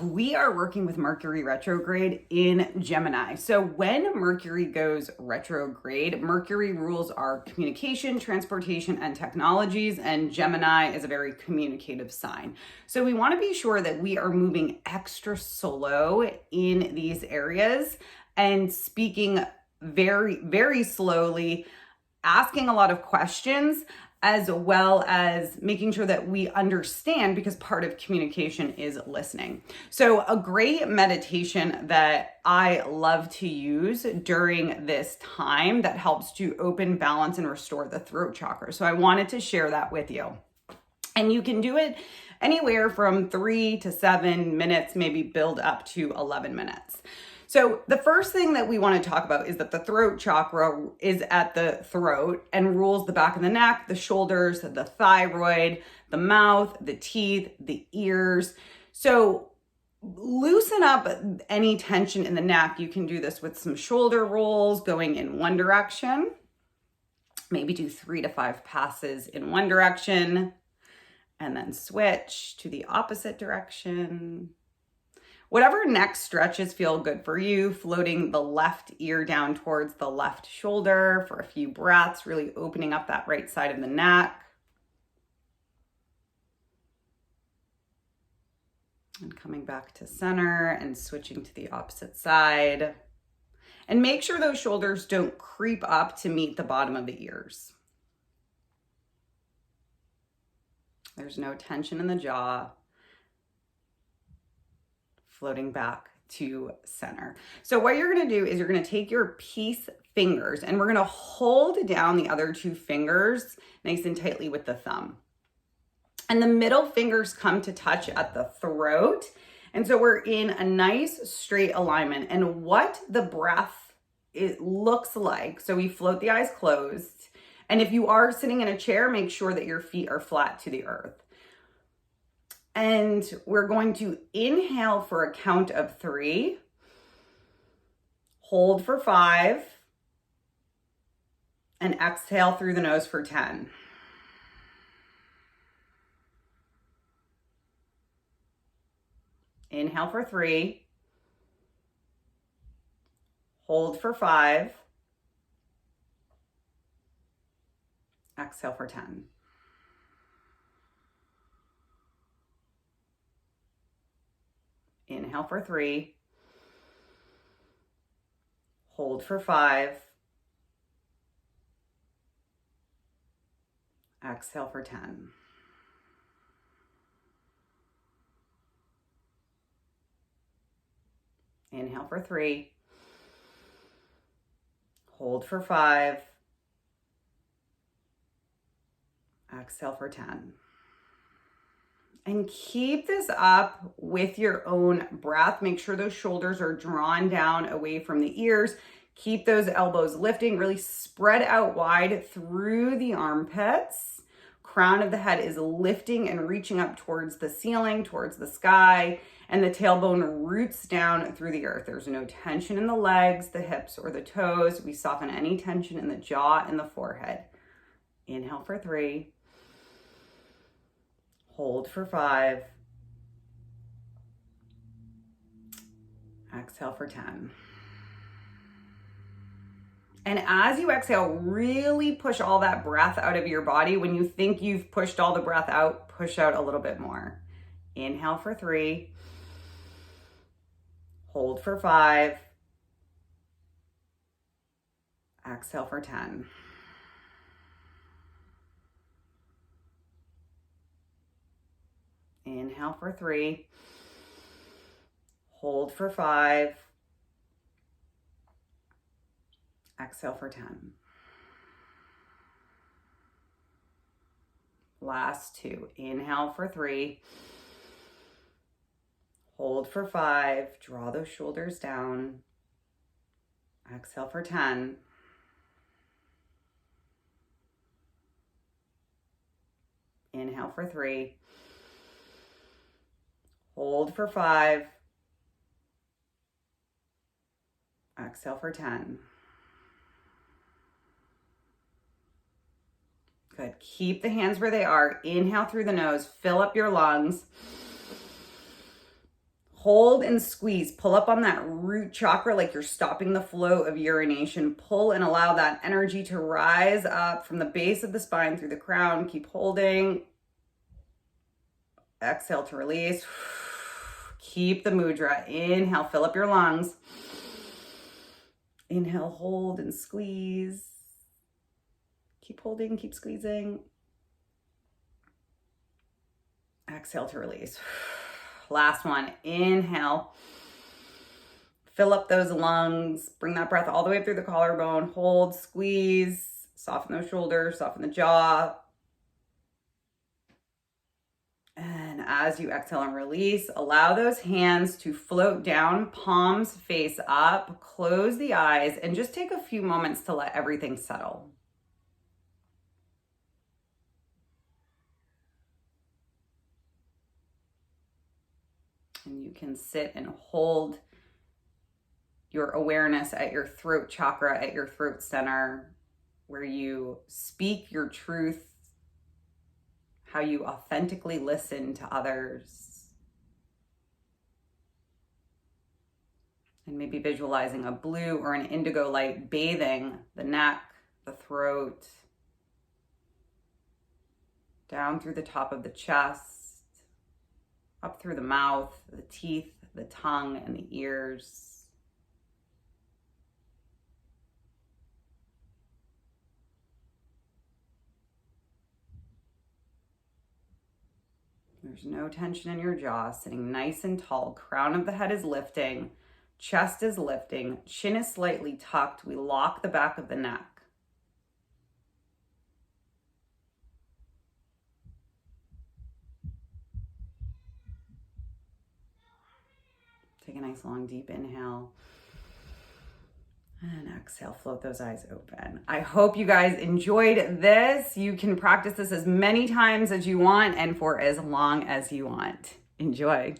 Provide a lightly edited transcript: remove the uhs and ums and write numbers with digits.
we are working with Mercury retrograde in Gemini. So when Mercury goes retrograde, Mercury rules our communication, transportation, and technologies, and Gemini is a very communicative sign. So we want to be sure that we are moving extra slow in these areas and speaking very, very slowly, asking a lot of questions, as well as making sure that we understand, because part of communication is listening. So a great meditation that I love to use during this time that helps to open, balance, and restore the throat chakra. So I wanted to share that with you. And you can do it anywhere from 3 to 7 minutes, maybe build up to 11 minutes. So the first thing that we want to talk about is that the throat chakra is at the throat and rules the back of the neck, the shoulders, the thyroid, the mouth, the teeth, the ears. So loosen up any tension in the neck. You can do this with some shoulder rolls going in one direction. Maybe do 3 to 5 passes in one direction and then switch to the opposite direction. Whatever neck stretches feel good for you, floating the left ear down towards the left shoulder for a few breaths, really opening up that right side of the neck. And coming back to center and switching to the opposite side. And make sure those shoulders don't creep up to meet the bottom of the ears. There's no tension in the jaw. Floating back to center. So what you're going to do is you're going to take your peace fingers and we're going to hold down the other 2 fingers nice and tightly with the thumb. And the middle fingers come to touch at the throat. And so we're in a nice straight alignment. And what the breath looks like, so we float the eyes closed. And if you are sitting in a chair, make sure that your feet are flat to the earth. And we're going to inhale for a count of 3, hold for 5, and exhale through the nose for 10. Inhale for 3, hold for 5, exhale for 10. Inhale for 3, hold for 5, exhale for 10. Inhale for 3, hold for 5, exhale for 10. And keep this up with your own breath. Make sure those shoulders are drawn down away from the ears. Keep those elbows lifting, really spread out wide through the armpits. Crown of the head is lifting and reaching up towards the ceiling, towards the sky, and the tailbone roots down through the earth. There's no tension in the legs, the hips, or the toes. We soften any tension in the jaw and the forehead. Inhale for 3. Hold for 5. Exhale for 10. And as you exhale, really push all that breath out of your body. When you think you've pushed all the breath out, push out a little bit more. Inhale for 3. Hold for 5. Exhale for 10. Inhale for 3, hold for 5, exhale for 10. Last 2, inhale for 3, hold for 5, draw those shoulders down, exhale for 10. Inhale for 3. Hold for 5. Exhale for 10. Good. Keep the hands where they are. Inhale through the nose. Fill up your lungs. Hold and squeeze. Pull up on that root chakra like you're stopping the flow of urination. Pull and allow that energy to rise up from the base of the spine through the crown. Keep holding. Exhale to release. Keep the mudra. Inhale, fill up your lungs. Inhale, hold and squeeze. Keep holding, keep squeezing. Exhale to release. Last one. Inhale. Fill up those lungs. Bring that breath all the way through the collarbone. Hold, squeeze. Soften those shoulders, soften the jaw. And as you exhale and release, allow those hands to float down, palms face up, close the eyes, and just take a few moments to let everything settle. And you can sit and hold your awareness at your throat chakra, at your throat center, where you speak your truth, how you authentically listen to others. And maybe visualizing a blue or an indigo light bathing the neck, the throat, down through the top of the chest, up through the mouth, the teeth, the tongue, and the ears. There's no tension in your jaw, sitting nice and tall. Crown of the head is lifting, chest is lifting, chin is slightly tucked. We lock the back of the neck. Take a nice long deep inhale. And exhale, float those eyes open. I hope you guys enjoyed this. You can practice this as many times as you want and for as long as you want. Enjoy.